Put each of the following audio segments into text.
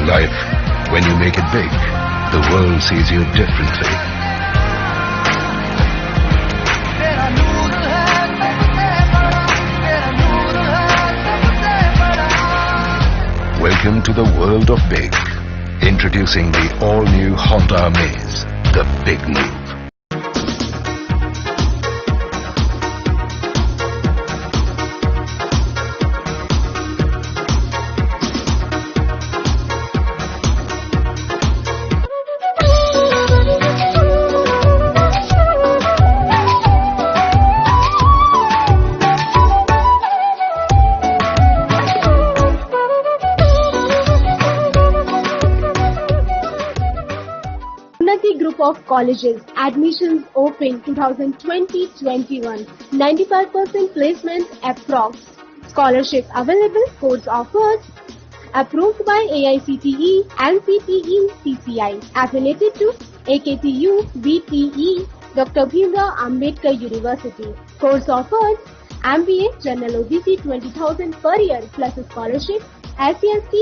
life, when you make it big, the world sees you differently. Welcome to the world of big. Introducing the all-new Honda Amaze, the big move. Group of colleges, admissions open 2020-21, 95% placements approx. Scholarship available, course offers, approved by AICTE, NCTE, CCI, affiliated to AKTU, BPE, Dr. Bhimrao Ambedkar University. Course offers, MBA General OBC 20,000 per year plus a scholarship, SC/ST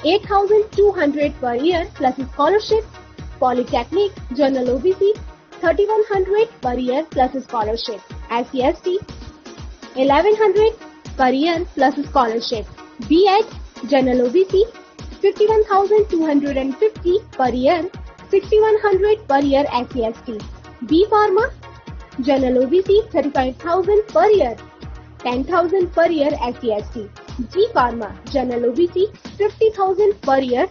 8,200 per year plus a scholarship, Polytechnic General OBC 3,100 per year plus a scholarship, SC/ST 1,100 per year plus a scholarship, B.Ed General OBC 51,250 per year, 6,100 per year SC/ST, B Pharma General OBC 35,000 per year, 10,000 per year SC/ST, G Pharma General OBC 50,000 per year,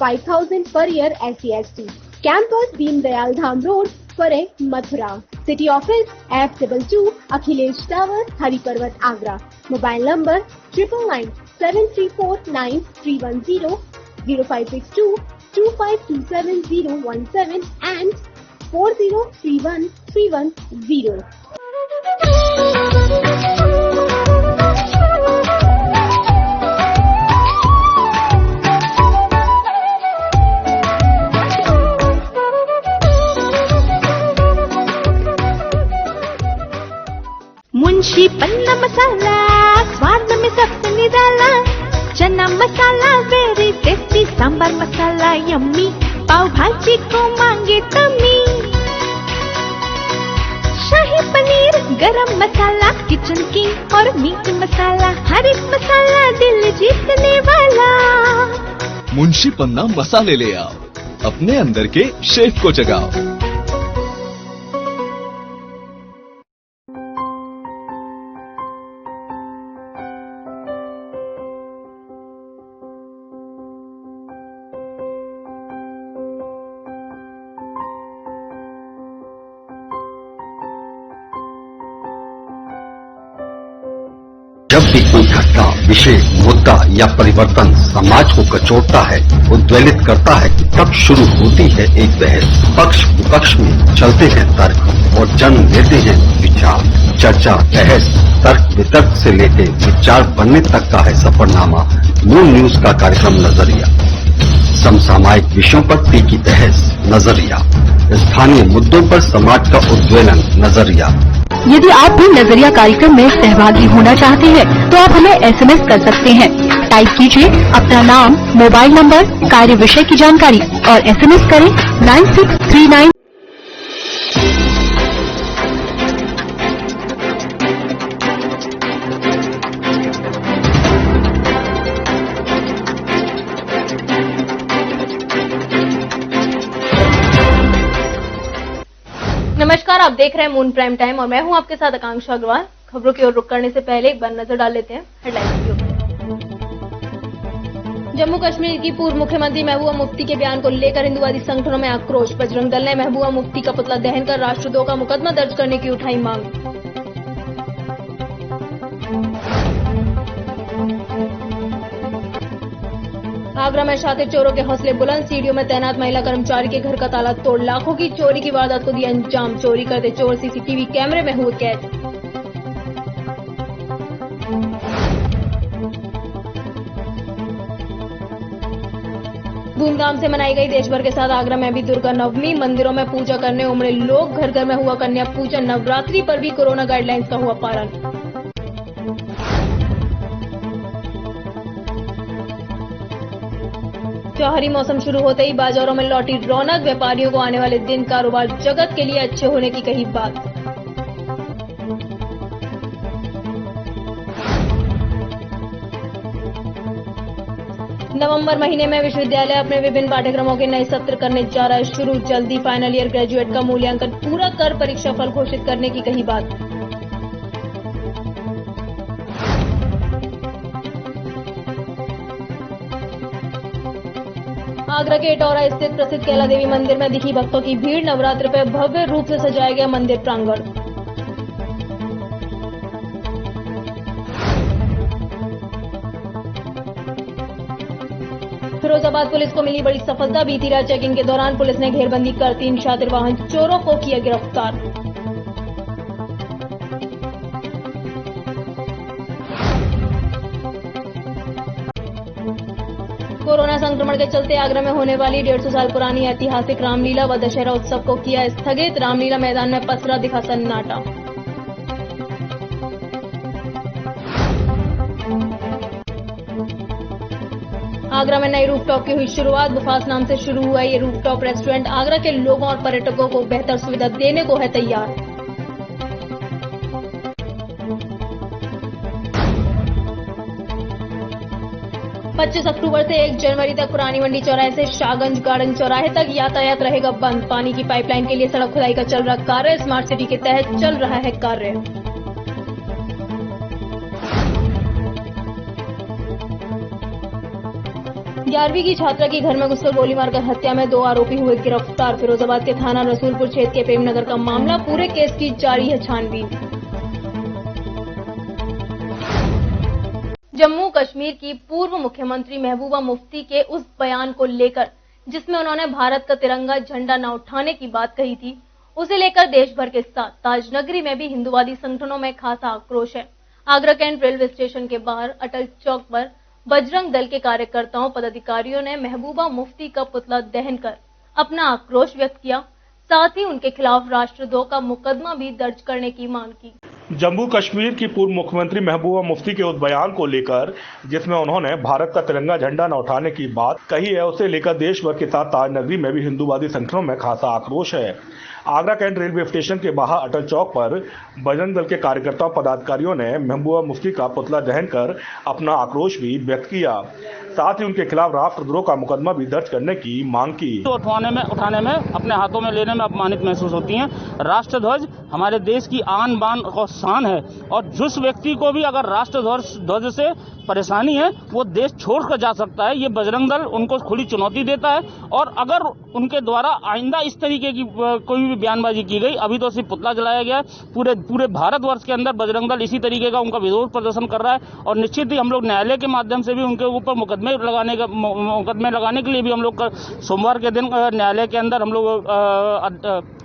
5,000 per year SC/ST. Campus Deen Dayal Dham Road, Pare, Mathura. City Office F22 Akhilesh Tower, Hari Parvat, Agra. Mobile number 997349 0562 2527 and 4031 Munshi पन्ना मसाला, स्वाद में सबसे निराला, चना मसाला very tasty, sambar मसाला yummy, पाव भाजी को मांगे तमी, शाही पनीर, गरम मसाला, kitchen king और मीट मसाला, हर एक मसाला दिल जीतने वाला। मुंशी पन्ना मसाले ले आओ, अपने अंदर के शेफ को जगाओ। जब भी कोई घटना, विषय, मुद्दा या परिवर्तन समाज को कचोटता है, उद्वेलित करता है, तब शुरू होती है एक बहस। पक्ष विपक्ष में चलते हैं तर्क और जन्म लेते हैं विचार। चर्चा, बहस, तर्क वितर्क से लेकर विचार बनने तक का है सफरनामा मून न्यूज का कार्यक्रम नजरिया। समसामयिक विषयों पर तीखी बहस, नजरिया। स्थानीय मुद्दों पर समाज का उद्वेलन, नजरिया। यदि आप भी नजरिया कार्यक्रम में सहभागी होना चाहते हैं तो आप हमें SMS कर सकते हैं। टाइप कीजिए अपना नाम, मोबाइल नंबर, कार्य विषय की जानकारी और SMS करें 9639। नमस्कार, आप देख रहे हैं मून प्राइम टाइम और मैं हूं आपके साथ आकांक्षा अग्रवाल। खबरों की ओर रुख करने से पहले एक बार नजर डाल लेते हैं हेडलाइंस की ओर। जम्मू कश्मीर की पूर्व मुख्यमंत्री महबूबा मुफ्ती के बयान को लेकर हिंदुवादी संगठनों में आक्रोश। बजरंग दल ने महबूबा मुफ्ती का पुतला दहन कर राष्ट्रद्रोह का मुकदमा दर्ज करने की उठाई मांग। आगरा में शातिर चोरों के हौसले बुलंद, सीढ़ियों में तैनात महिला कर्मचारी के घर का ताला तोड़ लाखों की चोरी की वारदात को दिया अंजाम। चोरी करते चोर CCTV कैमरे में हुए कैद। धूमधाम से मनाई गई देश भर के साथ आगरा में भी दुर्गा नवमी। मंदिरों में पूजा करने उमड़े लोग, घर घर में हुआ कन्या पूजन। नवरात्रि पर भी कोरोना गाइडलाइंस का हुआ पालन। त्योहारी मौसम शुरू होते ही बाजारों में लौटी रौनक, व्यापारियों को आने वाले दिन कारोबार जगत के लिए अच्छे होने की कही बात। नवंबर महीने में विश्वविद्यालय अपने विभिन्न पाठ्यक्रमों के नए सत्र करने जा रहा है शुरू। जल्दी फाइनल ईयर ग्रेजुएट का मूल्यांकन पूरा कर परीक्षा फल घोषित करने की कही बात। आगरा के इटौरा स्थित प्रसिद्ध कैला देवी मंदिर में दिखी भक्तों की भीड़। नवरात्र पर भव्य रूप से सजाया गया मंदिर प्रांगण। फिरोजाबाद पुलिस को मिली बड़ी सफलता। बीती रात चेकिंग के दौरान पुलिस ने घेरबंदी कर 3 शातिर वाहन चोरों को किया गिरफ्तार। कोरोना संक्रमण के चलते आगरा में होने वाली 150 साल पुरानी ऐतिहासिक रामलीला व दशहरा उत्सव को किया स्थगित। रामलीला मैदान में पसरा दिखा सन्नाटा। आगरा में नई रूफटॉप की हुई शुरुआत। बुफास नाम से शुरू हुआ ये रूफटॉप रेस्टोरेंट आगरा के लोगों और पर्यटकों को बेहतर सुविधा देने को है तैयार। पच्चीस अक्टूबर से 1 जनवरी तक पुरानी मंडी चौराहे से शाहगंज गार्डन चौराहे तक यातायात रहेगा बंद। पानी की पाइपलाइन के लिए सड़क खुदाई का चल रहा कार्य। स्मार्ट सिटी के तहत चल रहा है कार्य। ग्यारहवीं की छात्रा की घर में घुसकर गोली मारकर हत्या में 2 आरोपी हुए गिरफ्तार। फिरोजाबाद के थाना रसूलपुर क्षेत्र के प्रेमनगर का मामला। पूरे केस की जारी है छानबीन। जम्मू कश्मीर की पूर्व मुख्यमंत्री महबूबा मुफ्ती के उस बयान को लेकर जिसमें उन्होंने भारत का तिरंगा झंडा न उठाने की बात कही थी, उसे लेकर देश भर के साथ ताजनगरी में भी हिंदुवादी संगठनों में खासा आक्रोश है। आगरा कैंट रेलवे स्टेशन के बाहर अटल चौक पर बजरंग दल के कार्यकर्ताओं पदाधिकारियों ने महबूबा मुफ्ती का पुतला दहन कर अपना आक्रोश व्यक्त किया। साथ ही उनके खिलाफ राष्ट्रद्रोह का मुकदमा भी दर्ज करने की मांग की। जम्मू कश्मीर की पूर्व मुख्यमंत्री महबूबा मुफ्ती के उस बयान को लेकर जिसमें उन्होंने भारत का तिरंगा झंडा न उठाने की बात कही है, उसे लेकर देश भर के साथ ताजनगरी में भी हिंदूवादी संगठनों में खासा आक्रोश है। आगरा कैंट रेलवे स्टेशन के बाहर अटल चौक पर बजरंग दल के कार्यकर्ताओं पदाधिकारियों ने महबूबा मुफ्ती का पुतला दहन कर अपना आक्रोश भी व्यक्त किया। साथ ही उनके खिलाफ राष्ट्रद्रोह का मुकदमा भी दर्ज करने की मांग की। उठाने में अपने हाथों में लेने में अपमानित महसूस होती हैं। राष्ट्रध्वज हमारे देश की आन बान और शान है और जिस व्यक्ति को भी अगर राष्ट्रध्वज से परेशानी है वो देश छोड़कर जा सकता है। ये बजरंग दल उनको खुली चुनौती देता है और अगर उनके द्वारा आइंदा इस तरीके की कोई भी बयानबाजी की गई, अभी तो सिर्फ पुतला जलाया गया, पूरे भारतवर्ष के अंदर बजरंग दल इसी तरीके का उनका विरोध प्रदर्शन कर रहा है और निश्चित ही हम लोग न्यायालय के माध्यम से भी उनके ऊपर मुकदमे लगाने के लिए भी हम लोग सोमवार के दिन न्यायालय के अंदर हम लोग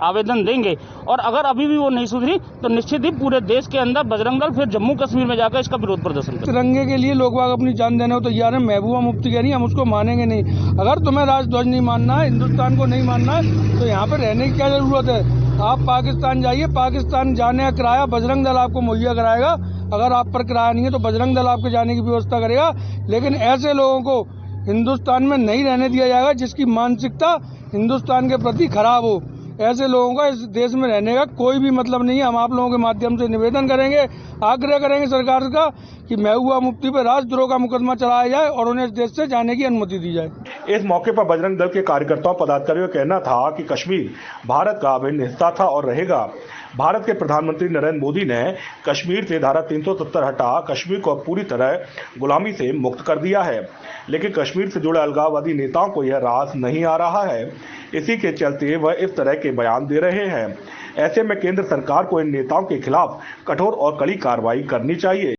आवेदन देंगे और अगर अभी भी वो नहीं सुधरी तो निश्चित ही पूरे देश के अंदर बजरंग दल फिर जम्मू कश्मीर में जाकर इसका विरोध प्रदर्शन करेंगे। तिरंगे के लिए लोग बाग अपनी जान देने को तैयार है। महबूबा मुफ्ती कह रही हम उसको मानेंगे नहीं। अगर तुम्हें राष्ट्रध्वज नहीं मानना है, हिंदुस्तान को नहीं मानना है तो यहाँ पर रहने की क्या जरूरत है। आप पाकिस्तान जाइए, पाकिस्तान जाने का किराया बजरंग दल आपको मुहैया कराएगा। अगर आप पर किराया नहीं है तो बजरंग दल आपके जाने की व्यवस्था करेगा। लेकिन ऐसे लोगों को हिंदुस्तान में नहीं रहने दिया जाएगा जिसकी मानसिकता हिंदुस्तान के प्रति खराब हो। ऐसे लोगों का इस देश में रहने का कोई भी मतलब नहीं है। हम आप लोगों के माध्यम से निवेदन करेंगे, आग्रह करेंगे सरकार का कि महबूबा मुफ्ती पर राष्ट्रद्रोह का मुकदमा चलाया जाए और उन्हें इस देश से जाने की अनुमति दी जाए। इस मौके पर बजरंग दल के कार्यकर्ताओं पदाधिकारियों का कहना था कि कश्मीर भारत का अभिन्न हिस्सा था और रहेगा। भारत के प्रधानमंत्री नरेंद्र मोदी ने कश्मीर से धारा 370 हटा कश्मीर को पूरी तरह गुलामी से मुक्त कर दिया है, लेकिन कश्मीर से जुड़े अलगाववादी नेताओं को यह रास नहीं आ रहा है। इसी के चलते वह इस तरह के बयान दे रहे हैं। ऐसे में केंद्र सरकार को इन नेताओं के खिलाफ कठोर और कड़ी कार्रवाई करनी चाहिए।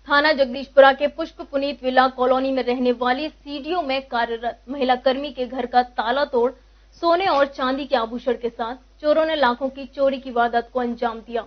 थाना जगदीशपुरा के पुष्प पुनीत विला कॉलोनी में रहने वाली सीडीओ में कार्यरत महिला कर्मी के घर का ताला तोड़ सोने और चांदी के आभूषण के साथ चोरों ने लाखों की चोरी की वारदात को अंजाम दिया।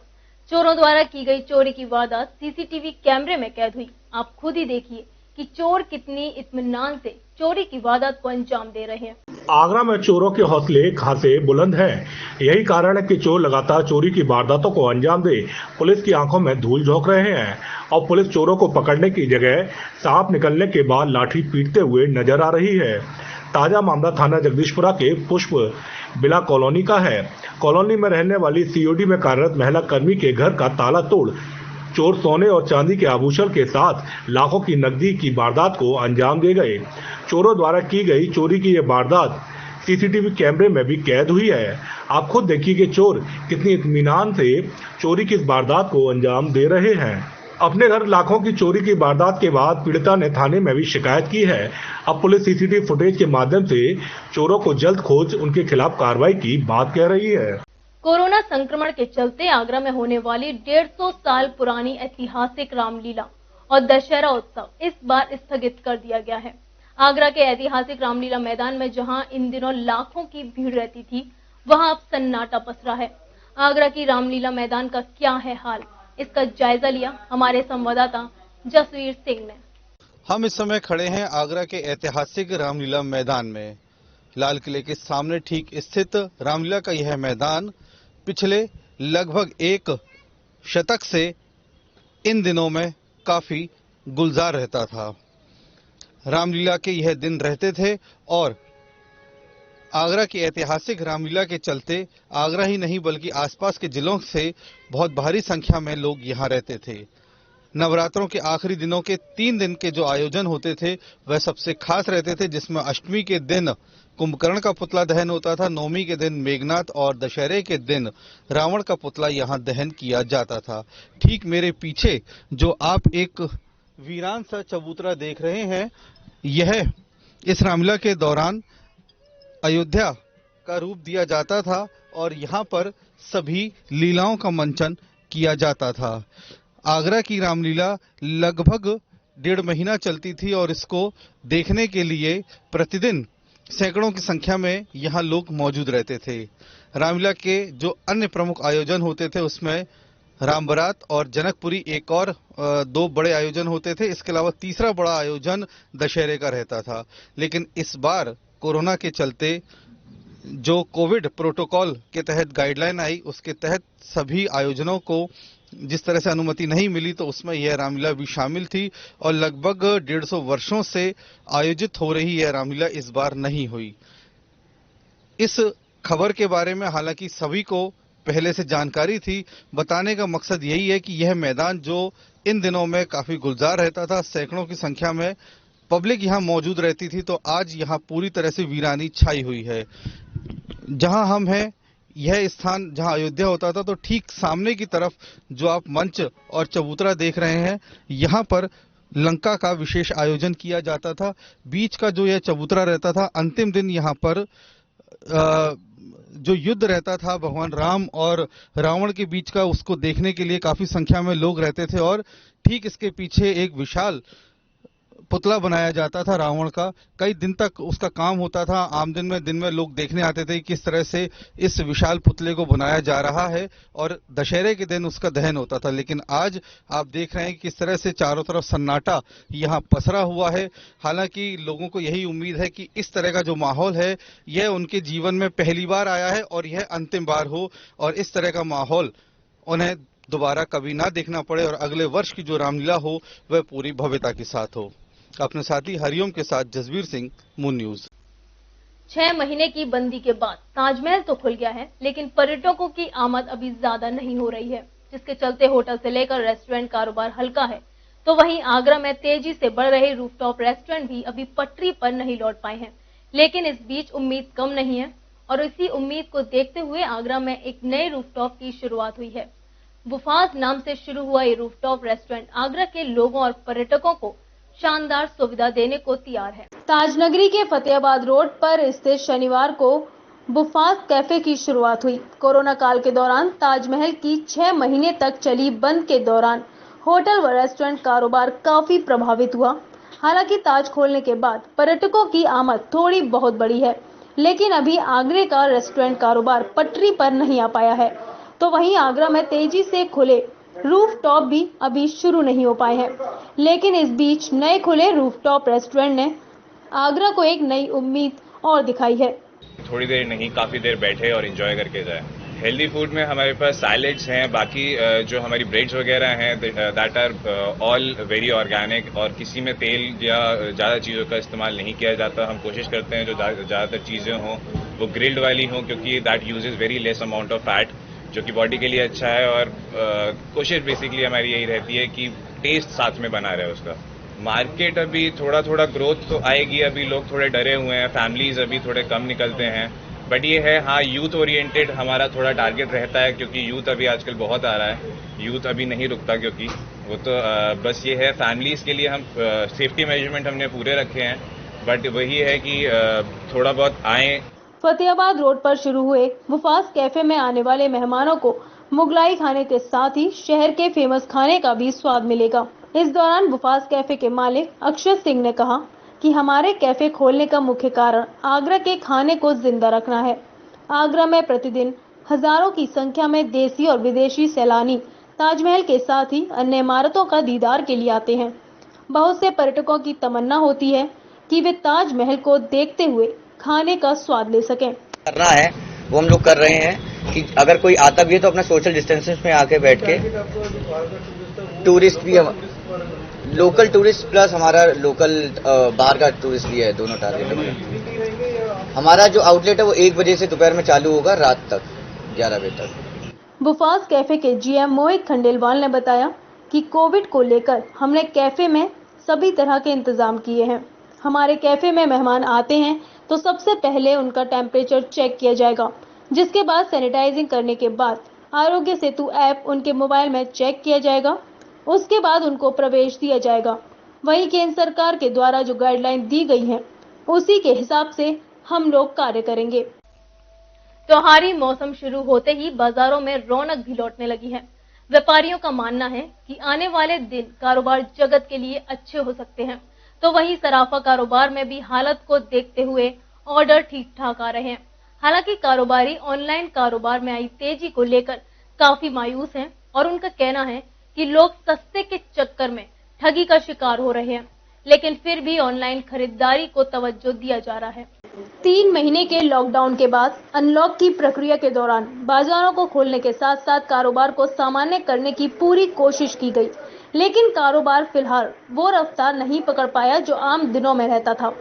चोरों द्वारा की गई चोरी की वारदात सीसीटीवी कैमरे में कैद हुई। आप खुद ही देखिए कि चोर कितनी इत्मीनान से चोरी की वारदात को अंजाम दे रहे हैं। आगरा में चोरों के हौसले खासे बुलंद हैं। यही कारण है कि चोर लगातार चोरी की वारदातों को अंजाम दे पुलिस की आंखों में धूल झोंक रहे हैं और पुलिस चोरों को पकड़ने की जगह सांप निकलने के बाद लाठी पीटते हुए नजर आ रही है। ताजा मामला थाना जगदीशपुरा के पुष्प बिला कॉलोनी का है। कॉलोनी में रहने वाली सीओडी में कार्यरत महिला कर्मी के घर का ताला तोड़ चोर सोने और चांदी के आभूषण के साथ लाखों की नकदी की वारदात को अंजाम दे गए। चोरों द्वारा की गई चोरी की यह वारदात सीसीटीवी कैमरे में भी कैद हुई है। आप खुद देखिए कि चोर कितनी इत्मीनान से चोरी की इस वारदात को अंजाम दे रहे हैं। अपने घर लाखों की चोरी की वारदात के बाद पीड़िता ने थाने में भी शिकायत की है। अब पुलिस सीसीटीवी फुटेज के माध्यम से चोरों को जल्द खोज उनके खिलाफ कार्रवाई की बात कह रही है। कोरोना संक्रमण के चलते आगरा में होने वाली 150 साल पुरानी ऐतिहासिक रामलीला और दशहरा उत्सव इस बार स्थगित कर दिया गया है। आगरा के ऐतिहासिक रामलीला मैदान में जहां इन दिनों लाखों की भीड़ रहती थी, वहां अब सन्नाटा पसरा है। आगरा की रामलीला मैदान का क्या है हाल, इसका जायजा लिया हमारे संवाददाता जसवीर सिंह ने। हम इस समय खड़े हैं आगरा के ऐतिहासिक रामलीला मैदान में। लाल किले के सामने ठीक स्थित रामलीला का यह मैदान पिछले लगभग एक शतक से इन दिनों में काफी गुलजार रहता था। रामलीला के यह दिन रहते थे और आगरा की ऐतिहासिक रामलीला के चलते आगरा ही नहीं बल्कि आसपास के जिलों से बहुत भारी संख्या में लोग यहाँ रहते थे। नवरात्रों के आखिरी दिनों के 3 दिन के जो आयोजन होते थे वह सबसे खास रहते थे, जिसमें अष्टमी के दिन कुंभकर्ण का पुतला दहन होता था, नवमी के दिन मेघनाथ और दशहरे के दिन रावण का पुतला यहाँ दहन किया जाता था। ठीक मेरे पीछे जो आप एक वीरान सा चबूतरा देख रहे हैं, यह इस रामलीला के दौरान अयोध्या का रूप दिया जाता था और यहाँ पर सभी लीलाओं का मंचन किया जाता था। आगरा की रामलीला लगभग 1.5 महीना चलती थी और इसको देखने के लिए प्रतिदिन सैकड़ों की संख्या में यहाँ लोग मौजूद रहते थे। रामलीला के जो अन्य प्रमुख आयोजन होते थे उसमें राम बारात और जनकपुरी एक और 2 बड़े आयोजन होते थे। इसके अलावा तीसरा बड़ा आयोजन दशहरे का रहता था। लेकिन इस बार कोरोना के चलते जो कोविड प्रोटोकॉल के तहत गाइडलाइन आई, उसके तहत सभी आयोजनों को जिस तरह से अनुमति नहीं मिली, तो उसमें यह रामलीला भी शामिल थी और लगभग 150 वर्षों से आयोजित हो रही यह रामलीला इस बार नहीं हुई। इस खबर के बारे में हालांकि सभी को पहले से जानकारी थी। बताने का मकसद यही है कि यह मैदान जो इन दिनों में काफी गुलजार रहता था, सैकड़ों की संख्या में पब्लिक यहाँ मौजूद रहती थी, तो आज यहाँ पूरी तरह से वीरानी छाई हुई है। जहाँ हम हैं, यह स्थान जहाँ अयोध्या होता था, तो ठीक सामने की तरफ जो आप मंच और चबूतरा देख रहे हैं, यहाँ पर लंका का विशेष आयोजन किया जाता था। बीच का जो यह चबूतरा रहता था, अंतिम दिन यहाँ पर जो युद्ध रहता था भगवान राम और रावण के बीच का, उसको देखने के लिए काफी संख्या में लोग रहते थे और ठीक इसके पीछे एक विशाल पुतला बनाया जाता था रावण का। कई दिन तक उसका काम होता था। आम दिन में लोग देखने आते थे किस तरह से इस विशाल पुतले को बनाया जा रहा है और दशहरे के दिन उसका दहन होता था। लेकिन आज आप देख रहे हैं किस तरह से चारों तरफ सन्नाटा यहाँ पसरा हुआ है। हालांकि लोगों को यही उम्मीद है कि इस तरह का जो माहौल है यह उनके जीवन में पहली बार आया है और यह अंतिम बार हो और इस तरह का माहौल उन्हें दोबारा कभी ना देखना पड़े और अगले वर्ष की जो रामलीला हो वह पूरी भव्यता के साथ हो। अपने साथी हरिओम के साथ जसवीर सिंह, मून न्यूज। 6 महीने की बंदी के बाद ताजमहल तो खुल गया है, लेकिन पर्यटकों की आमद अभी ज्यादा नहीं हो रही है, जिसके चलते होटल से लेकर रेस्टोरेंट कारोबार हल्का है। तो वहीं आगरा में तेजी से बढ़ रहे रूफटॉप रेस्टोरेंट भी अभी पटरी पर नहीं लौट पाए हैं। लेकिन इस बीच उम्मीद कम नहीं है और इसी उम्मीद को देखते हुए आगरा में एक नए रूफटॉप की शुरुआत हुई है। बुफाज नाम से शुरू हुआ ये रूफटॉप रेस्टोरेंट आगरा के लोगों और पर्यटकों को शानदार सुविधा देने को तैयार है। ताजनगरी के फतेहाबाद रोड पर स्थित शनिवार को बुफाज कैफे की शुरुआत हुई। कोरोना काल के दौरान ताजमहल की 6 महीने तक चली बंद के दौरान होटल व रेस्टोरेंट कारोबार काफी प्रभावित हुआ। हालांकि ताज खोलने के बाद पर्यटकों की आमद थोड़ी बहुत बढ़ी है, लेकिन अभी आगरे का रेस्टोरेंट कारोबार पटरी पर नहीं आ पाया है। तो वहीं आगरा में तेजी से खुले रूफटॉप भी अभी शुरू नहीं हो पाए हैं। लेकिन इस बीच नए खुले रूफटॉप रेस्टोरेंट ने आगरा को एक नई उम्मीद और दिखाई है। थोड़ी देर नहीं, काफी देर बैठे और एंजॉय करके जाए। हेल्दी फूड में हमारे पास सैलेड्स हैं, बाकी जो हमारी ब्रेड्स वगैरह हैं that are all very organic, और किसी में तेल या ज़्यादा चीज़ों का इस्तेमाल नहीं किया जाता। हम कोशिश करते हैं जो ज़्यादातर चीज़ें हों वो ग्रिल्ड वाली हों, क्योंकि that uses very less amount of fat, जो कि बॉडी के लिए अच्छा है। और कोशिश बेसिकली हमारी यही रहती है कि टेस्ट साथ में बना रहे उसका। मार्केट अभी थोड़ा थोड़ा ग्रोथ तो आएगी, अभी लोग थोड़े डरे हुए हैं, फैमिलीज अभी थोड़े कम निकलते हैं, बट ये है हाँ यूथ ओरिएंटेड हमारा थोड़ा टारगेट रहता है, क्योंकि यूथ अभी आजकल बहुत आ रहा है, यूथ अभी नहीं रुकता, क्योंकि वो तो बस ये है फैमिलीज के लिए हम सेफ्टी मेजरमेंट हमने पूरे रखे हैं, बट वही है कि थोड़ा बहुत आए। फतेहाबाद रोड पर शुरू हुए वफास कैफे में आने वाले मेहमानों को मुगलाई खाने के साथ ही शहर के फेमस खाने का भी स्वाद मिलेगा। इस दौरान वफास कैफे के मालिक अक्षय सिंह ने कहा कि हमारे कैफे खोलने का मुख्य कारण आगरा के खाने को जिंदा रखना है। आगरा में प्रतिदिन हजारों की संख्या में देसी और विदेशी सैलानी ताजमहल के साथ ही अन्य इमारतों का दीदार के लिए आते हैं। बहुत से पर्यटकों की तमन्ना होती है कि वे ताजमहल को देखते हुए खाने का स्वाद ले सकें। करना है वो हम लोग कर रहे हैं कि अगर कोई आता भी है तो अपना सोशल डिस्टेंसेस में आके बैठ के, टूरिस्ट भी लोकल टूरिस्ट प्लस हमारा लोकल बाहर का टूरिस्ट भी है, दोनों टारगेट है। हमारा जो आउटलेट है वो 1 बजे से दोपहर में चालू होगा, रात तक 11 बजे तक। वफास कैफे के जीएम मोहित खंडेलवाल ने बताया कि कोविड को लेकर हमने कैफे में सभी तरह के इंतजाम किए हैं। हमारे कैफे में मेहमान आते हैं तो सबसे पहले उनका टेम्परेचर चेक किया जाएगा, जिसके बाद सैनिटाइजिंग करने के बाद आरोग्य सेतु ऐप उनके मोबाइल में चेक किया जाएगा। उसके बाद उनको प्रवेश दिया जाएगा। वहीं केंद्र सरकार के द्वारा जो गाइडलाइन दी गई है उसी के हिसाब से हम लोग कार्य करेंगे। त्योहारी मौसम शुरू होते ही बाजारों में रौनक भी लौटने लगी है। व्यापारियों का मानना है कि आने वाले दिन कारोबार जगत के लिए अच्छे हो सकते हैं, तो वहीं सराफा कारोबार में भी हालत को देखते हुए ऑर्डर ठीक ठाक आ रहे हैं। हालांकि कारोबारी ऑनलाइन कारोबार में आई तेजी को लेकर काफी मायूस हैं और उनका कहना है कि लोग सस्ते के चक्कर में ठगी का शिकार हो रहे हैं, लेकिन फिर भी ऑनलाइन खरीदारी को तवज्जो दिया जा रहा है। 3 महीने के लॉकडाउन के बाद अनलॉक की प्रक्रिया के दौरान बाजारों को खोलने के साथ साथ कारोबार को सामान्य करने की पूरी कोशिश की गई, लेकिन कारोबार फिलहाल वो रफ्तार नहीं पकड़ पाया जो आम दिनों में रहता था।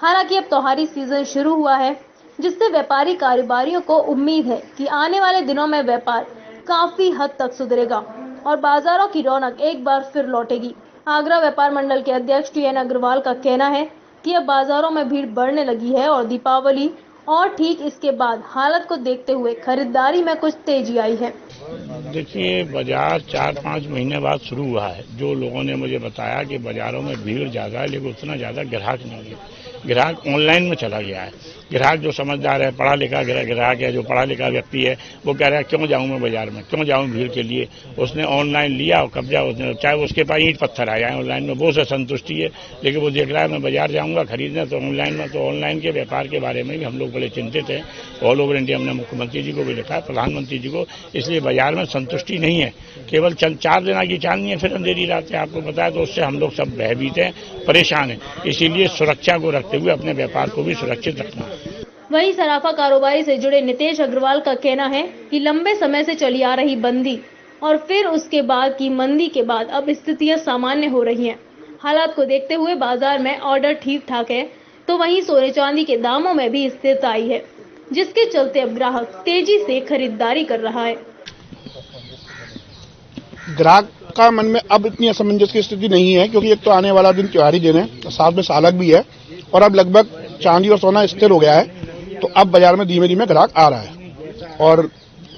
हालांकि अब त्योहारी सीजन शुरू हुआ है, जिससे व्यापारी कारोबारियों को उम्मीद है कि आने वाले दिनों में व्यापार काफी हद तक सुधरेगा और बाजारों की रौनक एक बार फिर लौटेगी। आगरा व्यापार मंडल के अध्यक्ष टीएन अग्रवाल का कहना है कि अब बाजारों में भीड़ बढ़ने लगी है और दीपावली और ठीक इसके बाद हालत को देखते हुए खरीदारी में कुछ तेजी आई है। देखिए, बाजार 4-5 महीने बाद शुरू हुआ है। जो लोगों ने मुझे बताया कि बाजारों में भीड़ ज्यादा है, लेकिन उतना ज्यादा ग्राहक नहीं है। ग्राहक ऑनलाइन में चला गया है। ग्राहक जो समझदार है, पढ़ा लिखा ग्राहक है, जो पढ़ा लिखा व्यक्ति है, वो कह रहा है क्यों जाऊं मैं बाजार में, क्यों जाऊं भीड़ के लिए। उसने ऑनलाइन लिया और कब्जा, उसने चाहे उसके पास ईंट पत्थर आया है ऑनलाइन में, वो से संतुष्टि है, लेकिन वो देख रहा है मैं बाजार जाऊंगा खरीदने तो ऑनलाइन में। तो ऑनलाइन के व्यापार के बारे में भी हम लोग बड़े चिंतित हैं। ऑल ओवर इंडिया हमने मुख्यमंत्री जी को भी लिखा है, प्रधानमंत्री जी को। इसलिए बाजार में संतुष्टि नहीं है। केवल 4 दिन की चांदनी है, फिर अंधेरी रात है, आपको बताया। तो उससे हम लोग सब भयभीत हैं, परेशान हैं। इसीलिए सुरक्षा को रखते हुए अपने व्यापार को भी सुरक्षित रखना। वहीं सराफा कारोबारी से जुड़े नितेश अग्रवाल का कहना है कि लंबे समय से चली आ रही बंदी और फिर उसके बाद की मंदी के बाद अब स्थितियां सामान्य हो रही हैं। हालात को देखते हुए बाजार में ऑर्डर ठीक ठाक है, तो वहीं सोने चांदी के दामों में भी स्थिरता आई है, जिसके चलते अब ग्राहक तेजी से खरीदारी कर रहा है। ग्राहक का मन में अब इतनी असमंजस की स्थिति नहीं है, क्योंकि एक तो आने वाला दिन त्योहारी दिन है, साथ में सालक भी है, और अब लगभग चांदी और सोना स्थिर हो गया है। तो अब बाजार में धीमे धीमे ग्राहक आ रहा है और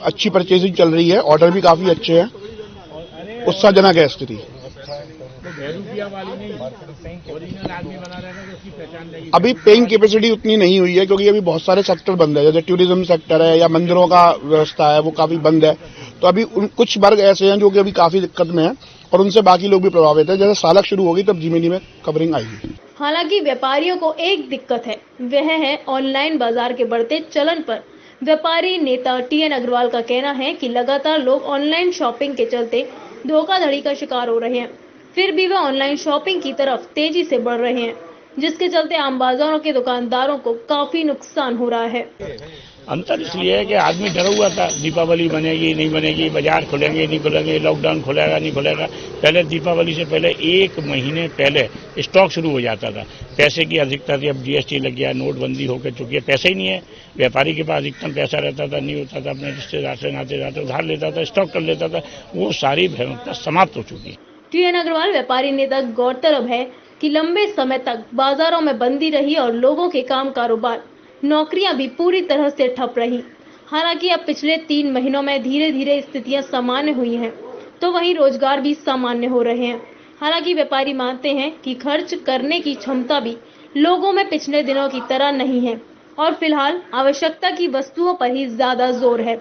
अच्छी परचेजिंग चल रही है। ऑर्डर भी काफी अच्छे हैं, उत्साहजनक है स्थिति। अभी पेइंग कैपेसिटी उतनी नहीं हुई है, क्योंकि अभी बहुत सारे सेक्टर बंद है, जैसे टूरिज्म सेक्टर है या मंदिरों का व्यवस्था है, वो काफी बंद है। तो अभी कुछ वर्ग ऐसे हैं जो कि अभी काफी दिक्कत में है और उनसे बाकी लोग भी प्रभावित है। जैसे सालक शुरू होगी तब धीमे धीमे कवरिंग आएगी। हालांकि व्यापारियों को एक दिक्कत है, वह है ऑनलाइन बाजार के बढ़ते चलन पर। व्यापारी नेता टीएन अग्रवाल का कहना है कि लगातार लोग ऑनलाइन शॉपिंग के चलते धोखाधड़ी का शिकार हो रहे हैं, फिर भी वह ऑनलाइन शॉपिंग की तरफ तेजी से बढ़ रहे हैं, जिसके चलते आम बाजारों के दुकानदारों को काफी नुकसान हो रहा है। अंतर इसलिए है कि आदमी डरा हुआ था, दीपावली बनेगी नहीं बनेगी, बाजार खुलेंगे नहीं खुलेंगे, लॉकडाउन खुलेगा नहीं खुलेगा। पहले दीपावली से पहले 1 महीने पहले स्टॉक शुरू हो जाता था, पैसे की अधिकता थी। अब जीएसटी लग गया, नोटबंदी होकर चुकी है, पैसे ही नहीं है। व्यापारी के पास अधिकतम पैसा रहता था, नहीं होता था, अपने रिश्तेदार से नाते जाते उधार लेता था, स्टॉक कर लेता था। वो सारी भयंकरता समाप्त हो चुकी है। टीएन अग्रवाल व्यापारी नेता गौरतलब है कि लंबे समय तक बाजारों में बंदी रही और लोगों के काम कारोबार, नौकरियां भी पूरी तरह से ठप रही। हालांकि अब पिछले 3 महीनों में धीरे धीरे स्थितियां सामान्य हुई हैं, तो वहीं रोजगार भी सामान्य हो रहे हैं। हालांकि व्यापारी मानते हैं कि खर्च करने की क्षमता भी लोगों में पिछले दिनों की तरह नहीं है और फिलहाल आवश्यकता की वस्तुओं पर ही ज्यादा जोर है।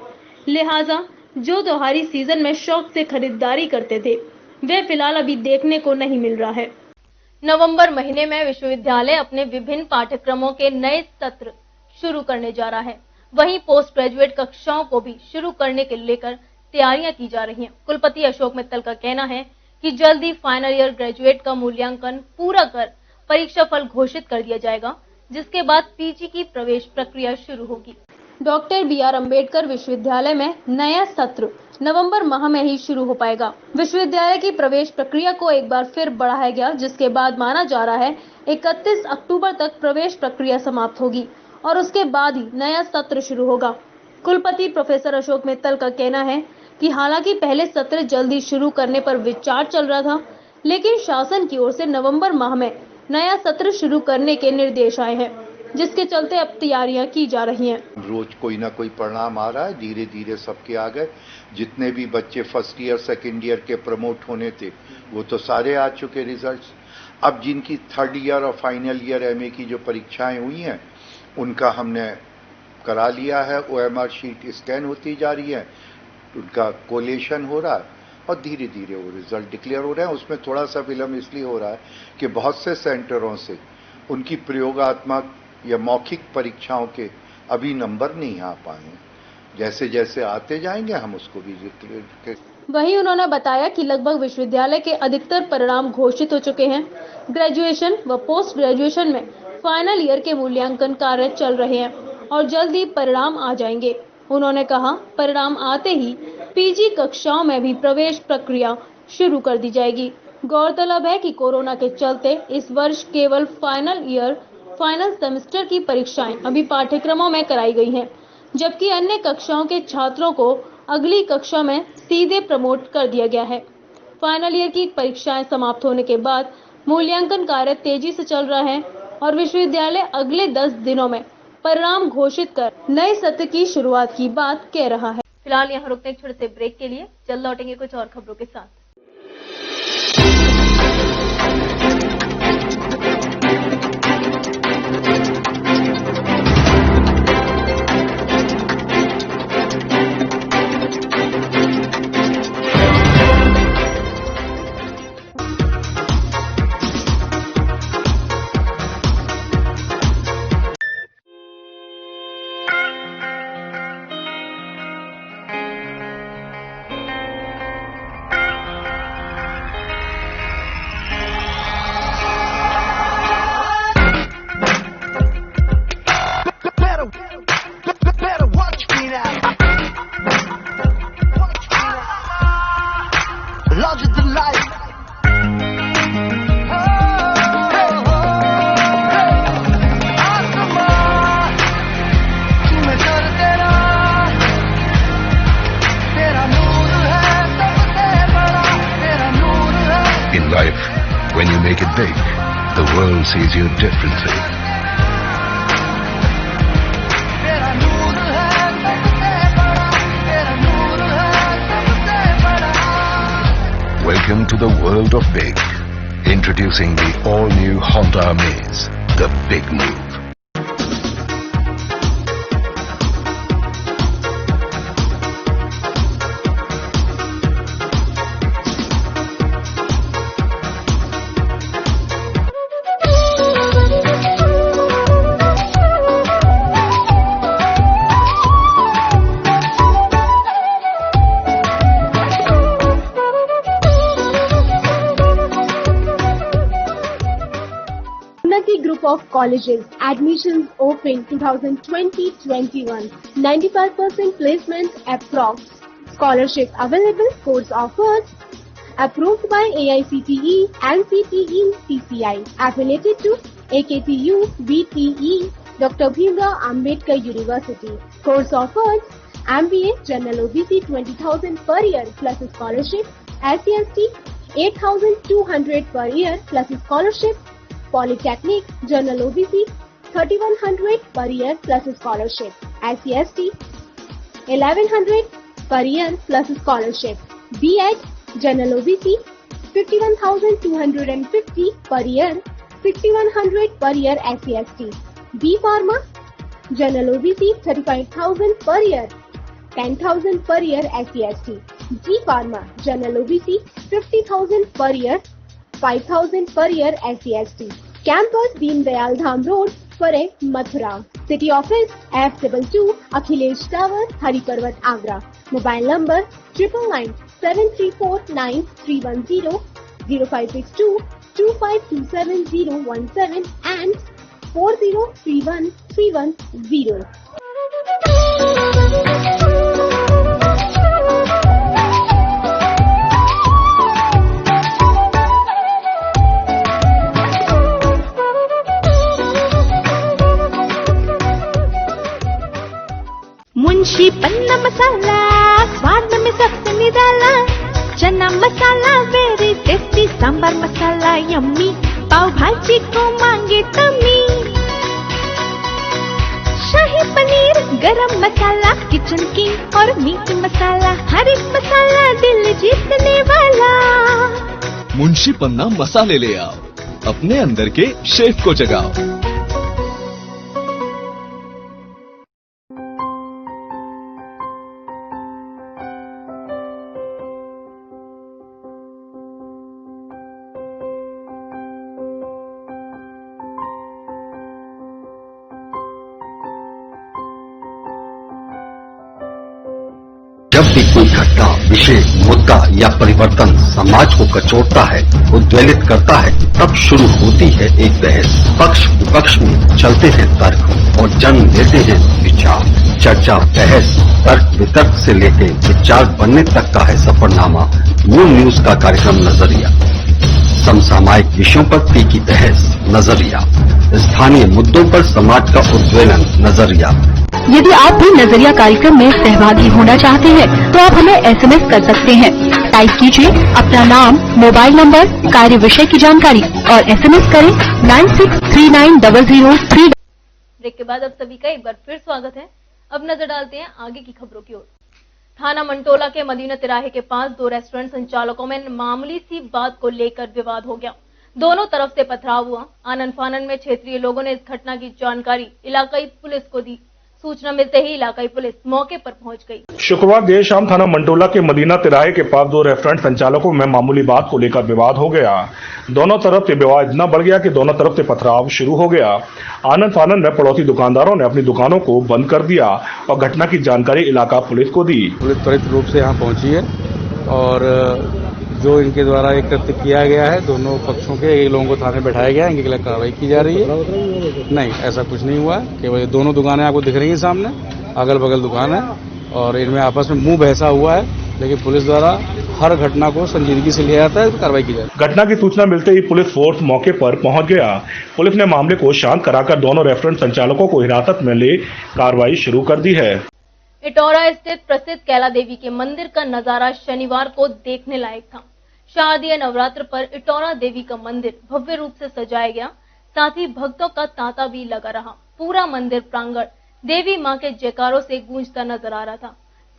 लिहाजा जो त्योहारी सीजन में शौक से खरीदारी करते थे, वे फिलहाल अभी देखने को नहीं मिल रहा है। नवंबर महीने में विश्वविद्यालय अपने विभिन्न पाठ्यक्रमों के नए सत्र शुरू करने जा रहा है। वहीं पोस्ट ग्रेजुएट कक्षाओं को भी शुरू करने के लेकर तैयारियां की जा रही हैं। कुलपति अशोक मित्तल का कहना है कि जल्द ही फाइनल ईयर ग्रेजुएट का मूल्यांकन पूरा कर परीक्षा फल घोषित कर दिया जाएगा, जिसके बाद पीजी की प्रवेश प्रक्रिया शुरू होगी। डॉक्टर BR अम्बेडकर विश्वविद्यालय में नया सत्र नवंबर माह में ही शुरू हो पाएगा। विश्वविद्यालय की प्रवेश प्रक्रिया को एक बार फिर बढ़ाया गया, जिसके बाद माना जा रहा है 31 अक्टूबर तक प्रवेश प्रक्रिया समाप्त होगी और उसके बाद ही नया सत्र शुरू होगा। कुलपति प्रोफेसर अशोक मित्तल का कहना है कि हालांकि पहले सत्र जल्दी शुरू करने पर विचार चल रहा था, लेकिन शासन की ओर से नवंबर माह में नया सत्र शुरू करने के निर्देश आए हैं, जिसके चलते अब तैयारियां की जा रही हैं। रोज कोई ना कोई परिणाम आ रहा है, धीरे धीरे सबके आ गए। जितने भी बच्चे फर्स्ट ईयर सेकेंड ईयर के प्रमोट होने थे, वो तो सारे आ चुके रिजल्ट्स। अब जिनकी थर्ड ईयर और फाइनल ईयर MA की जो परीक्षाएं हुई हैं, उनका हमने करा लिया है। OMR शीट स्कैन होती जा रही है, उनका कोलेशन हो रहा है और धीरे धीरे वो रिजल्ट डिक्लेयर हो रहे हैं। उसमें थोड़ा सा विलम्ब इसलिए हो रहा है कि बहुत से सेंटरों से उनकी प्रयोगात्मक या मौखिक परीक्षाओं के अभी नंबर नहीं आ पाए। जैसे जैसे आते जाएंगे हम उसको भी। वहीं उन्होंने बताया कि लगभग विश्वविद्यालय के अधिकतर परिणाम घोषित हो चुके हैं। ग्रेजुएशन व पोस्ट ग्रेजुएशन में फाइनल ईयर के मूल्यांकन कार्य चल रहे हैं और जल्द ही परिणाम आ जाएंगे। उन्होंने कहा, परिणाम आते ही पीजी कक्षाओं में भी प्रवेश प्रक्रिया शुरू कर दी जाएगी। गौरतलब है कि कोरोना के चलते इस वर्ष केवल फाइनल सेमेस्टर की परीक्षाएं अभी पाठ्यक्रमों में कराई गई हैं, जबकि अन्य कक्षाओं के छात्रों को अगली कक्षा में सीधे प्रमोट कर दिया गया है। फाइनल ईयर की परीक्षाएं समाप्त होने के बाद मूल्यांकन कार्य तेजी से चल रहा है और विश्वविद्यालय अगले 10 दिनों में परिणाम घोषित कर नए सत्र की शुरुआत की बात कह रहा है। फिलहाल यहाँ रुकते एक छोटे से ब्रेक के लिए, जल्द लौटेंगे कुछ और खबरों के साथ। When you make it big, the world sees you differently. Welcome to the world of big. Introducing the all-new Honda Amaze, the big move. Unnati Group of Colleges. Admissions open 2020-21. 95% placements approx. Scholarship available. Course offers. Approved by AICTE and CTE CCI. Affiliated to AKTU, BTE, Dr. Bhimrao Ambedkar University. Course offers. MBA General OBC 20,000 per year plus scholarship. SCST 8,200 per year plus scholarship. Polytechnic General OBC 3,100 per year plus scholarship. SCST 1,100 per year plus scholarship. B.Ed General OBC 51,250 per year, 6,100 per year SCST. B Pharma General OBC 35,000 per year, 10,000 per year SCST. G Pharma General OBC 50,000 per year, 5,000 per year SCST. Campus Deen Dayal Dham Road, Fare, Mathura. City Office F22 Akhilesh Tower, Hariparvat, Agra. Mobile number 999-734-9310, 0562 2527017 and 4031-310. Munshi पन्ना मसाला स्वाद में सबसे निराला, चना मसाला very tasty, sambar मसाला yummy, पाव भाजी को मांगे तमी, शाही पनीर गरम मसाला kitchen king और मीट मसाला, हर एक मसाला दिल जीतने वाला। मुंशी पन्ना मसाले ले आओ, अपने अंदर के शेफ को जगाओ। जब भी कोई घटना, विषय, मुद्दा या परिवर्तन समाज को कचोटता है, उद्वेलित करता है, तब शुरू होती है एक बहस। पक्ष विपक्ष में चलते हैं तर्क और जन्म लेते हैं विचार। चर्चा, बहस, तर्क वितर्क से लेकर विचार बनने तक का है सफरनामा। मूल न्यूज का कार्यक्रम नजरिया। समसामयिक विषयों पर तीखी बहस, नजरिया। स्थानीय मुद्दों पर समाज का उद्वेलन, नजरिया। यदि आप भी नजरिया कार्यक्रम में सहभागी होना चाहते हैं तो आप हमें SMS कर सकते हैं। टाइप कीजिए अपना नाम, मोबाइल नंबर, कार्य विषय की जानकारी और SMS करें 96390003। ब्रेक के बाद अब सभी का एक बार फिर स्वागत है। अब नजर डालते हैं आगे की खबरों की ओर। थाना मंटोला के मदीना तिराहे के पास दो रेस्टोरेंट संचालकों में मामूली सी बात को लेकर विवाद हो गया। दोनों तरफ से पथराव हुआ। आनन फानन में क्षेत्रीय लोगों ने इस घटना की जानकारी इलाकाई पुलिस को दी। सूचना मिलते ही इलाकाई पुलिस मौके पर पहुंच गई। शुक्रवार देर शाम थाना मंटोला के मदीना तिराहे के पास दो रेस्टोरेंट संचालकों में मामूली बात को लेकर विवाद हो गया। दोनों तरफ से विवाद इतना बढ़ गया कि दोनों तरफ से पथराव शुरू हो गया। आनंद फानन में पड़ोसी दुकानदारों ने अपनी दुकानों को बंद कर दिया और घटना की जानकारी इलाका पुलिस को दी। पुलिस त्वरित रूप से यहाँ पहुंची है और जो इनके द्वारा एक कृत्य किया गया है, दोनों पक्षों के एक लोगों को थाने बैठाया गया है, इनके खिलाफ कार्रवाई की जा रही है। नहीं, ऐसा कुछ नहीं हुआ है। केवल दोनों दुकानें आपको दिख रही हैं सामने, अगल बगल दुकान है और इनमें आपस में मुंह बहसा हुआ है, लेकिन पुलिस द्वारा हर घटना को संजीदगी से लिया जाता है, तो कार्रवाई की जाए। घटना की सूचना मिलते ही पुलिस फोर्स मौके पर पहुंच गया। पुलिस ने मामले को शांत कराकर दोनों रेस्टोरेंट संचालकों को हिरासत में ले कार्रवाई शुरू कर दी है। इटौरा स्थित प्रसिद्ध कैला देवी के मंदिर का नजारा शनिवार को देखने लायक था। शारदीय नवरात्र पर इटौरा देवी का मंदिर भव्य रूप से सजाया गया, साथ ही भक्तों का तांता भी लगा रहा। पूरा मंदिर प्रांगण देवी मां के जयकारों से गूंजता नजर आ रहा था।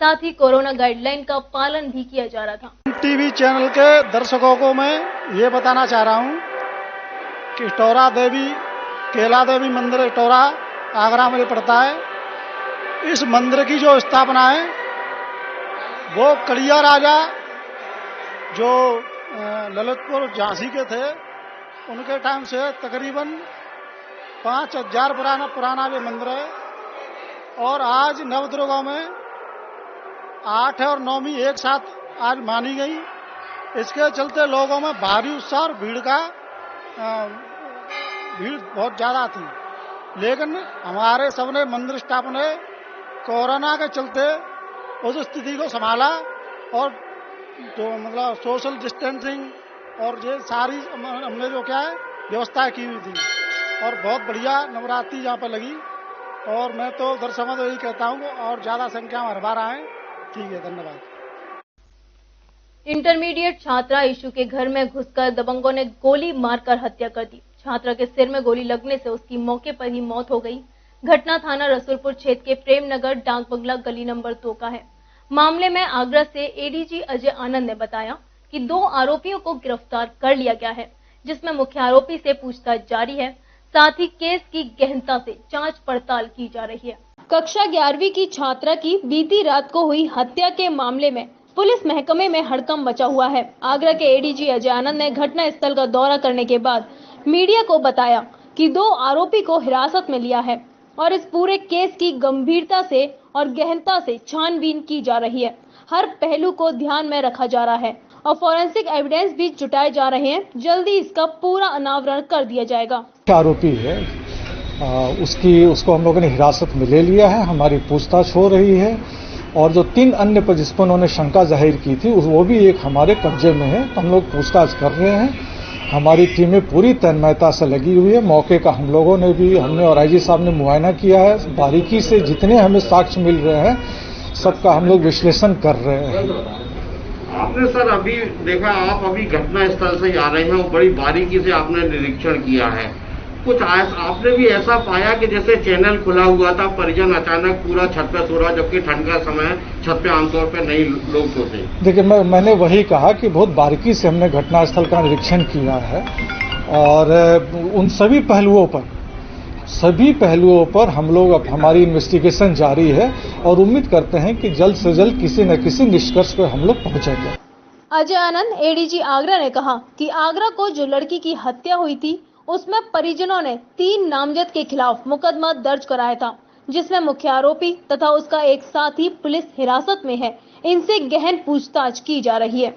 साथ ही कोरोना गाइडलाइन का पालन भी किया जा रहा था। टीवी चैनल के दर्शकों को मैं ये बताना चाह रहा हूं कि इटौरा देवी, कैला देवी मंदिर इटौरा आगरा में पड़ता है। इस मंदिर की जो स्थापना है वो कड़िया राजा जो ललितपुर झांसी के थे, उनके टाइम से तकरीबन 5000 पुराना ये मंदिर है। और आज नवदुर्गा में 8 और 9वीं एक साथ आज मानी गई। इसके चलते लोगों में भारी उत्साह और भीड़ का भीड़ बहुत ज़्यादा थी, लेकिन हमारे सबने मंदिर स्टाफ ने कोरोना के चलते उस स्थिति को संभाला और जो मतलब सोशल डिस्टेंसिंग और ये सारी हमने जो क्या है व्यवस्था की हुई थी और बहुत बढ़िया नवरात्रि यहाँ पर लगी। और मैं तो दर्शकों को यही कहता हूँ और ज़्यादा संख्या में हर बार आए। ठीक है, धन्यवाद। इंटरमीडिएट छात्रा ईशु के घर में घुसकर दबंगों ने गोली मारकर हत्या कर दी। छात्रा के सिर में गोली लगने से उसकी मौके पर ही मौत हो गई। घटना थाना रसूलपुर क्षेत्र के प्रेम नगर डाक बंगला गली नंबर 2 का है। मामले में आगरा से एडीजी अजय आनंद ने बताया कि 2 आरोपियों को गिरफ्तार कर लिया गया है, जिसमें मुख्य आरोपी से पूछताछ जारी है। साथ ही केस की गहनता से जांच पड़ताल की जा रही है। कक्षा 11वीं की छात्रा की बीती रात को हुई हत्या के मामले में पुलिस महकमे में हड़कंप मचा हुआ है। आगरा के एडीजी अजय आनंद ने घटना स्थल का दौरा करने के बाद मीडिया को बताया कि 2 आरोपी को हिरासत में लिया है और इस पूरे केस की गंभीरता से और गहनता से छानबीन की जा रही है। हर पहलू को ध्यान में रखा जा रहा है और फॉरेंसिक एविडेंस भी जुटाए जा रहे हैं। जल्दी इसका पूरा अनावरण कर दिया जाएगा। आरोपी है उसको हम लोगों ने हिरासत में ले लिया है। हमारी पूछताछ हो रही है और जो 3 अन्य पर जिस पर उन्होंने शंका जाहिर की थी वो भी एक हमारे कब्जे में है। तो हम लोग पूछताछ कर रहे हैं। हमारी टीमें पूरी तन्मयता से लगी हुई है। मौके का हम लोगों ने भी हमने और आईजी साहब ने मुआयना किया है। बारीकी से जितने हमें साक्ष्य मिल रहे हैं सबका हम लोग विश्लेषण कर रहे हैं। आपने सर अभी देखा, आप अभी घटना स्थल से आ रहे हैं और बड़ी बारीकी से आपने निरीक्षण किया है। कुछ आपने भी ऐसा पाया कि जैसे चैनल खुला हुआ था, परिजन अचानक पूरा छत पे सो रहा, जबकि ठंड का समय है, छत पे आमतौर पे नहीं लोग सोते। देखिए मैंने वही कहा कि बहुत बारीकी से हमने घटनास्थल का निरीक्षण किया है और उन सभी पहलुओं पर हम लोग अब हमारी इन्वेस्टिगेशन जारी है और उम्मीद करते हैं कि जल्द से जल्द किसी न किसी निष्कर्ष पर हम लोग पहुंचेंगे। अजय आनंद एडीजी आगरा ने कहा कि आगरा को जो लड़की की हत्या हुई थी उसमें परिजनों ने 3 नामजद के खिलाफ मुकदमा दर्ज कराया था, जिसमें मुख्य आरोपी तथा उसका एक साथी पुलिस हिरासत में है। इनसे गहन पूछताछ की जा रही है।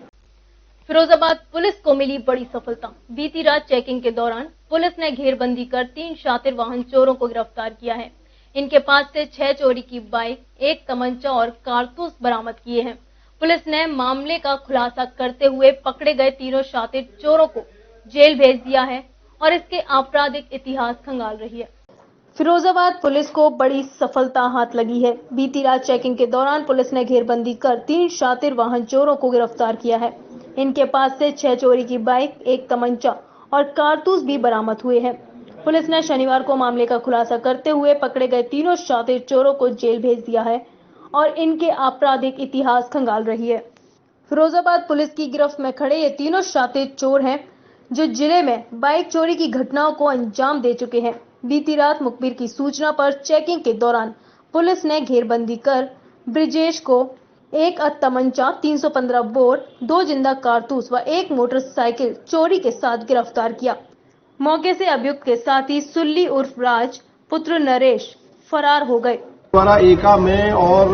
फिरोजाबाद पुलिस को मिली बड़ी सफलता। बीती रात चेकिंग के दौरान पुलिस ने घेरबंदी कर 3 शातिर वाहन चोरों को गिरफ्तार किया है। इनके पास से 6 चोरी की बाइक, 1 तमंचा और कारतूस बरामद किए हैं। पुलिस ने मामले का खुलासा करते हुए पकड़े गए तीनों शातिर चोरों को जेल भेज दिया है और इसके आपराधिक इतिहास खंगाल रही है। फिरोजाबाद पुलिस को बड़ी सफलता हाथ लगी है। बीती रात चेकिंग के दौरान पुलिस ने घेरबंदी कर 3 शातिर वाहन चोरों को गिरफ्तार किया है। इनके पास से 6 चोरी की बाइक, 1 तमंचा और कारतूस भी बरामद हुए हैं। पुलिस ने शनिवार को मामले का खुलासा करते हुए पकड़े गए तीनों शातिर चोरों को जेल भेज दिया है और इनके आपराधिक इतिहास खंगाल रही है। फिरोजाबाद पुलिस की गिरफ्त में खड़े ये तीनों शातिर चोर हैं जो जिले में बाइक चोरी की घटनाओं को अंजाम दे चुके हैं। बीती रात मुखबिर की सूचना पर चेकिंग के दौरान पुलिस ने घेरबंदी कर ब्रिजेश को 1 तमंचा, 315 बोर, 2 जिंदा कारतूस व 1 मोटरसाइकिल चोरी के साथ गिरफ्तार किया। मौके से अभियुक्त के साथ ही सुल्ली उर्फ राज पुत्र नरेश फरार हो गए। हमारा एका में और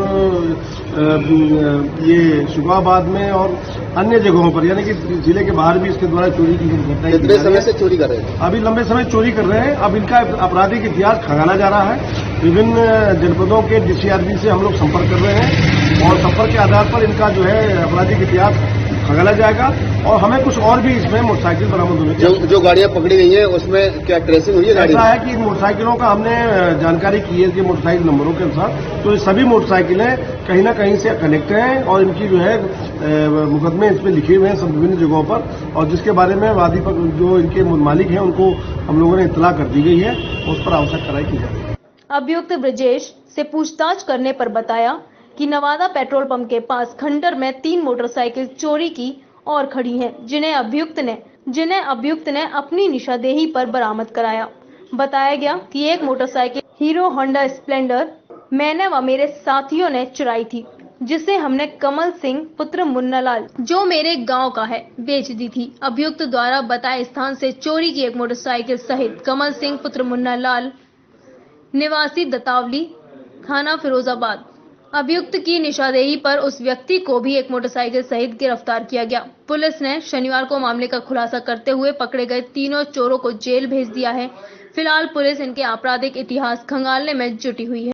ये शुगाबाद में और अन्य जगहों पर, यानी कि जिले के बाहर भी इसके द्वारा चोरी की घटनाएं कितने समय से चोरी कर रहे हैं? अभी लंबे समय चोरी कर रहे हैं। अब इनका आपराधिक इतिहास खंगाला जा रहा है। विभिन्न जनपदों के डीसीआरबी से हम लोग संपर्क कर रहे हैं और संपर्क के आधार पर इनका जो है आपराधिक इतिहास खंगाला जाएगा और हमें कुछ और भी इसमें मोटरसाइकिल बरामद हुई। जो गाड़ियां पकड़ी गई हैं उसमें क्या ट्रेसिंग हुई है? ऐसा है कि मोटरसाइकिलों का हमने जानकारी की है कि मोटरसाइकिल नंबरों के अनुसार, तो ये सभी मोटरसाइकिलें कहीं ना कहीं से कनेक्ट हैं और इनकी जो है मुकदमे इसमें लिखे हुए हैं सब विभिन्न जगहों पर, और जिसके बारे में वादी पर जो इनके मालिक हैं उनको हम लोगों ने इत्तला कर दी गई है, उस पर आवश्यक कार्रवाई की जाएगी। अभियुक्त ब्रजेश से पूछताछ करने पर बताया कि नवादा पेट्रोल पंप के पास खंडर में 3 मोटरसाइकिल चोरी की और खड़ी हैं, जिन्हें अभियुक्त ने अपनी निशानदेही पर बरामद कराया। बताया गया कि एक मोटरसाइकिल हीरो होंडा स्प्लेंडर मैंने व मेरे साथियों ने चुराई थी, जिसे हमने कमल सिंह पुत्र मुन्नालाल, जो मेरे गांव का है, बेच दी थी। अभियुक्त द्वारा बताए स्थान से चोरी की एक मोटरसाइकिल सहित कमल सिंह पुत्र मुन्नालाल निवासी दतावली, थाना फिरोजाबाद अभियुक्त की निशानदेही पर उस व्यक्ति को भी एक मोटरसाइकिल सहित गिरफ्तार किया गया। पुलिस ने शनिवार को मामले का खुलासा करते हुए पकड़े गए तीनों चोरों को जेल भेज दिया है। फिलहाल पुलिस इनके आपराधिक इतिहास खंगालने में जुटी हुई है।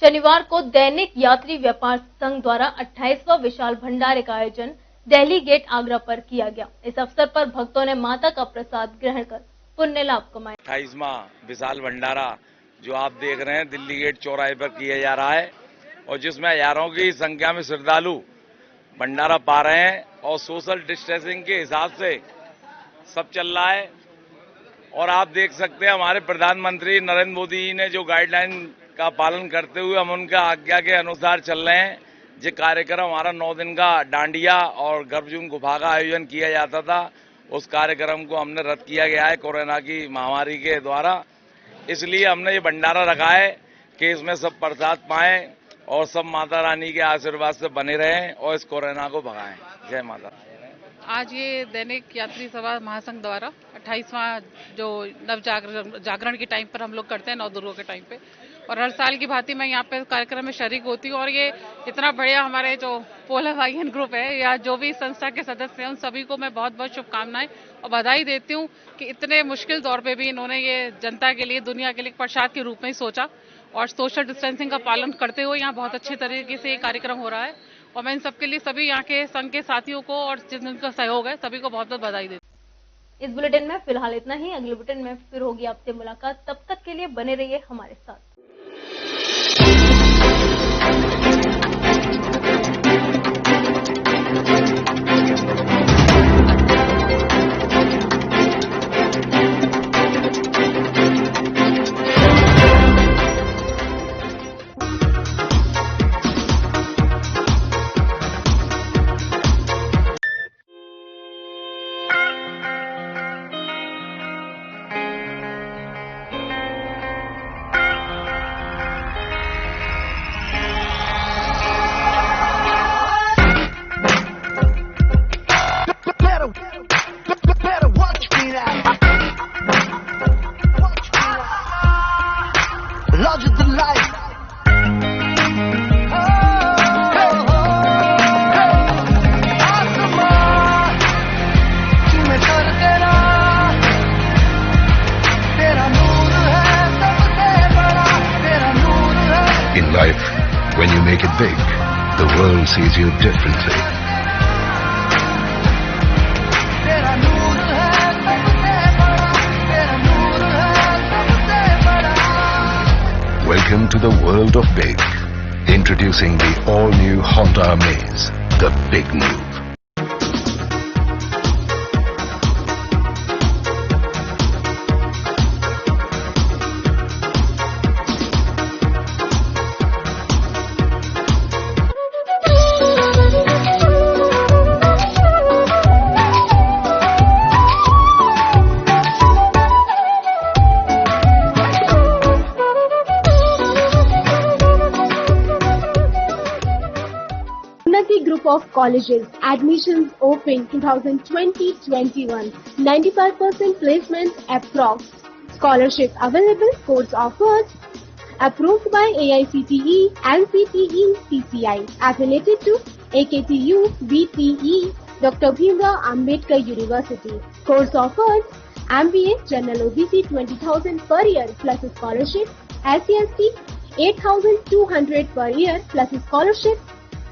शनिवार को दैनिक यात्री व्यापार संघ द्वारा 28वां विशाल भंडारे का आयोजन दिल्ली गेट आगरा पर किया गया। इस अवसर पर भक्तों ने माता का प्रसाद ग्रहण कर पुण्य लाभ कमाया। 28वां विशाल भंडारा जो आप देख रहे हैं दिल्ली गेट चौराहे पर किया जा रहा है और जिसमें हजारों की संख्या में श्रद्धालु भंडारा पा रहे हैं और सोशल डिस्टेंसिंग के हिसाब से सब चल रहा है। और आप देख सकते हैं हमारे प्रधानमंत्री नरेंद्र मोदी जी ने जो गाइडलाइन का पालन करते हुए हम उनका आज्ञा के अनुसार चल रहे हैं। ये कार्यक्रम हमारा 9 दिन का डांडिया और गर्भजून गुफा का आयोजन किया जाता था, उस कार्यक्रम को हमने रद्द किया गया है कोरोना की महामारी के द्वारा। इसलिए हमने ये भंडारा रखा है कि इसमें सब प्रसाद पाएं और सब माता रानी के आशीर्वाद से बने रहें और इस कोरोना को भगाएं। जय माता। आज ये दैनिक यात्री सभा महासंघ द्वारा 28वां जो नव जागरण के टाइम पर हम लोग करते हैं, नवदुर्गों के टाइम पे, और हर साल की भांति मैं यहाँ पे कार्यक्रम में शरीक होती हूँ। और ये इतना बढ़िया हमारे जो पोला भाईयन ग्रुप है या जो भी संस्था के सदस्य हैं उन सभी को मैं बहुत बहुत शुभकामनाएं और बधाई देती हूँ कि इतने मुश्किल दौर पे भी इन्होंने ये जनता के लिए, दुनिया के लिए प्रसाद के रूप में ही सोचा और सोशल डिस्टेंसिंग का पालन करते हुए यहाँ बहुत अच्छे तरीके से ये कार्यक्रम हो रहा है। और मैं इन सबके लिए सभी यहाँ के संघ के साथियों को और जिनका सहयोग है सभी को बहुत बहुत बधाई देती हूँ। इस बुलेटिन में फिलहाल इतना ही। अगले बुलेटिन में फिर होगी आपसे मुलाकात। तब तक के लिए बने रहिए हमारे साथ। In life, when you make it big, the world sees you differently. Welcome to the world of big. Introducing the all-new Honda Amaze, the big move. Group of colleges, admissions open 2020-21, 95% placements approx, scholarship available, course offers, approved by AICTE, NCTE, CCI, affiliated to AKTU, BTE, Dr. Bhimrao Ambedkar University, course offers, MBA General OBC 20,000 per year plus a scholarship, SCST 8,200 per year plus a scholarship,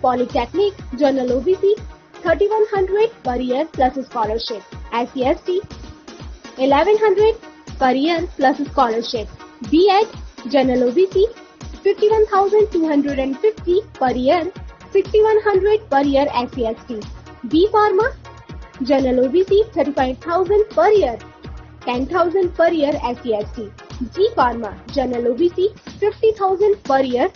Polytechnic General OBC 3,100 per year plus a scholarship, SCST 1,100 per year plus a scholarship, B.Ed General OBC 51,250 per year, 6,100 per year SCST, B Pharma General OBC 35,000 per year, 10,000 per year SCST, G Pharma General OBC 50,000 per year,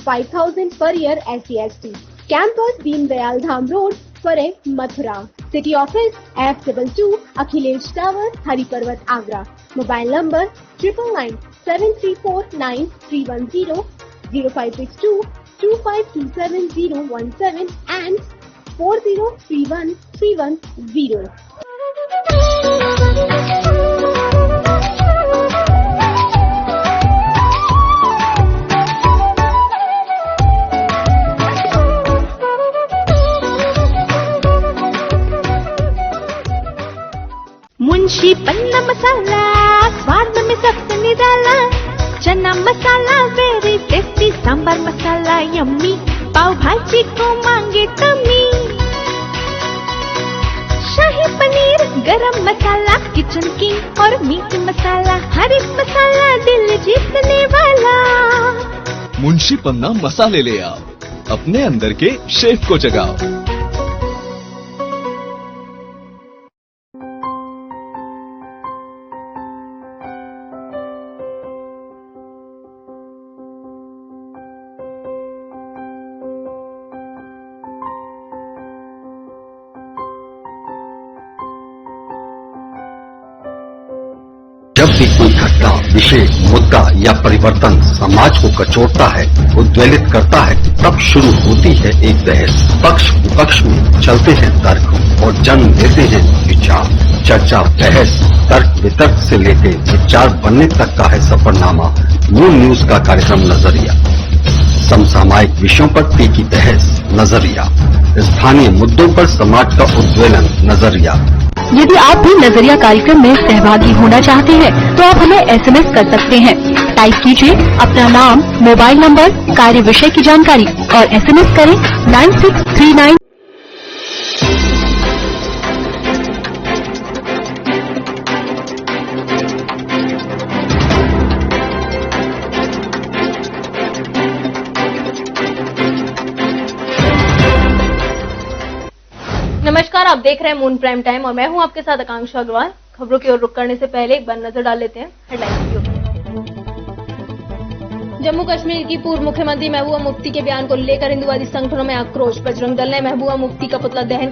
5,000 per year SCST. Campus Deen Dayal Dham Road, Fare, Mathura. City Office F22 Akhilesh Tower, Hariparvat, Agra. Mobile number 999 734 9310 0562 2527 and 4031 310. भाजी को मांगे तमी, शाही पनीर, गरम मसाला, kitchen king और meet मसाला, हर एक मसाला दिल जीतने वाला। मुंशी पन्ना मसाले ले आओ, अपने अंदर के शेफ को जगाओ। जब भी कोई घटना, विषय, मुद्दा या परिवर्तन समाज को कचोटता है, उद्वेलित करता है, तब शुरू होती है एक बहस। पक्ष विपक्ष में चलते हैं तर्क और जन्म लेते हैं विचार। चर्चा, बहस, तर्क वितर्क से लेकर विचार बनने तक का है सफरनामा मून न्यूज का कार्यक्रम नजरिया। समसामयिक विषयों पर तीखी बहस, नजरिया। स्थानीय मुद्दों पर समाज का उद्वेलन, नजरिया। यदि आप भी नजरिया कार्यक्रम में सहभागी होना चाहते हैं तो आप हमें एसएमएस कर सकते हैं। टाइप कीजिए अपना नाम, मोबाइल नंबर, कार्य विषय की जानकारी और एसएमएस करें 9639। नमस्कार, आप देख रहे हैं मून प्राइम टाइम और मैं हूं आपके साथ आकांक्षा अग्रवाल। खबरों की ओर रुख करने से पहले एक बार नजर डाल लेते हैं हेडलाइंस की ओर। जम्मू कश्मीर की पूर्व मुख्यमंत्री महबूबा मुफ्ती के बयान को लेकर हिंदुवादी संगठनों में आक्रोश। बजरंग दल ने महबूबा मुफ्ती का पुतला दहन